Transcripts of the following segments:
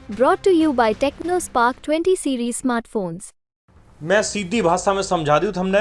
Brought to you by TechnoSpark 20 series smartphones. मैं सीधी भाषा में समझा दूं हमने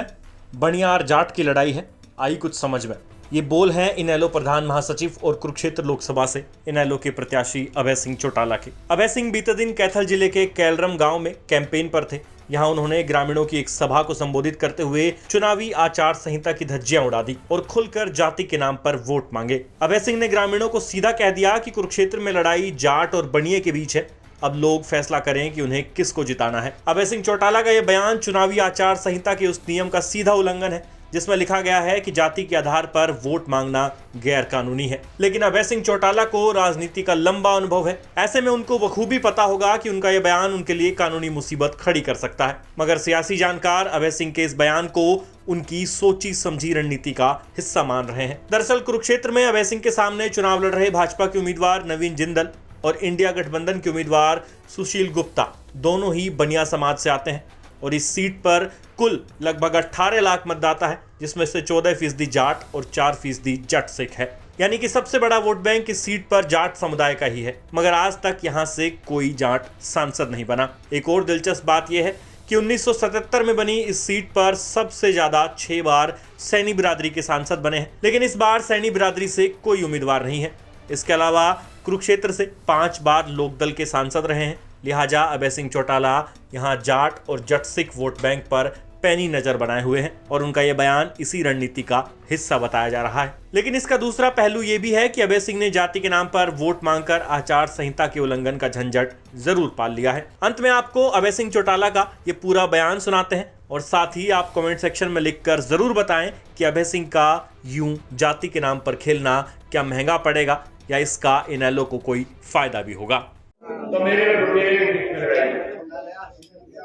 बनियार जाट की लड़ाई है, आई कुछ समझ में। ये बोल हैं इनेलो प्रधान महासचिव और कुरुक्षेत्र लोकसभा से इनेलो के प्रत्याशी अभय सिंह चौटाला के। अभय सिंह बीते दिन कैथल जिले के कैलरम गांव में कैंपेन पर थे। यहां उन्होंने ग्रामीणों की एक सभा को संबोधित करते हुए चुनावी आचार संहिता की धज्जियां उड़ा दी और खुलकर जाति के नाम पर वोट मांगे। अभय सिंह ने ग्रामीणों को सीधा कह दिया कि कुरुक्षेत्र में लड़ाई जाट और बनिए के बीच है, अब लोग फैसला करें कि उन्हें किसको जिताना है। अभय सिंह चौटाला का यह बयान चुनावी आचार संहिता के उस नियम का सीधा उल्लंघन है जिसमें लिखा गया है कि जाति के आधार पर वोट मांगना गैर कानूनी है। लेकिन अभय सिंह चौटाला को राजनीति का लंबा अनुभव है, ऐसे में उनको बखूबी पता होगा कि उनका यह बयान उनके लिए कानूनी मुसीबत खड़ी कर सकता है। मगर सियासी जानकार अभय सिंह के इस बयान को उनकी सोची समझी रणनीति का हिस्सा मान रहे हैं। दरअसल कुरुक्षेत्र में अभय सिंह के सामने चुनाव लड़ रहे भाजपा के उम्मीदवार नवीन जिंदल और इंडिया गठबंधन के उम्मीदवार सुशील गुप्ता दोनों ही बनिया समाज से आते हैं और इस सीट पर कुल लगभग 18 लाख मतदाता है, जिसमें से 14% जाट और 4% जट सिख है। यानी कि सबसे बड़ा वोट बैंक इस सीट पर जाट समुदाय का ही है। मगर आज तक यहां से कोई जाट सांसद नहीं बना। एक और दिलचस्प बात यह है कि 1977 में बनी इस सीट पर सबसे ज्यादा 6 बार सैनी बिरादरी के सांसद बने हैं, लेकिन इस बार सैनी बिरादरी से कोई उम्मीदवार नहीं है। इसके अलावा कुरुक्षेत्र से 5 बार लोकदल के सांसद रहे हैं। लिहाजा अभय सिंह चौटाला यहां जाट और जट सिख वोट बैंक पर पैनी नजर बनाए हुए हैं और उनका यह बयान इसी रणनीति का हिस्सा बताया जा रहा है। लेकिन इसका दूसरा पहलू यह भी है कि अभय सिंह ने जाति के नाम पर वोट मांगकर आचार संहिता के उल्लंघन का झंझट जरूर पाल लिया है। अंत में आपको अभय सिंह चौटाला का ये पूरा बयान सुनाते हैं और साथ ही आप कमेंट सेक्शन में लिखकर जरूर बताएं कि अभय सिंह का यूं जाति के नाम पर खेलना क्या महंगा पड़ेगा या इसका इनेलो को कोई फायदा भी होगा। तो मेरे लुटेरे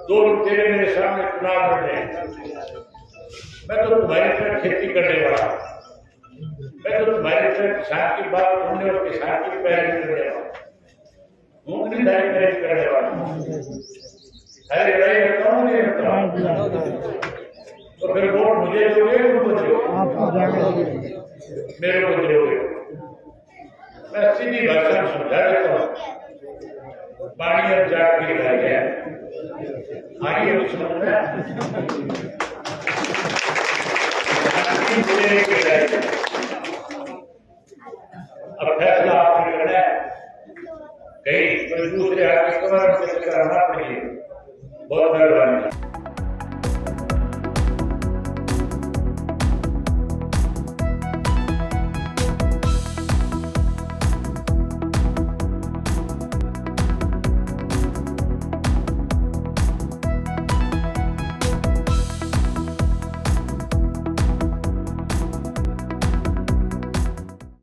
दो लुटेरे मेरे सामने चुनाव लड़ रहे हैं। मैं तो तुम्हारी तरह खेती करने वाला, मैं तो तुम्हारी तरह किसान की बात सुनने और किसान की पैरवी करने वाला, मूंगफली करने वाला। अरे लड़ाई करता हूँ नहीं करता, तो फिर वोट मुझे दोगे उनको दोगे, मेरे को दोगे। मैं सीधी भाषा में समझा देता हूँ। पानी और जाट की लड़ाई है, आगे भी समझना अब फैसला आपने करना है। कहीं दूसरे आदमी को कराना पड़ेगा।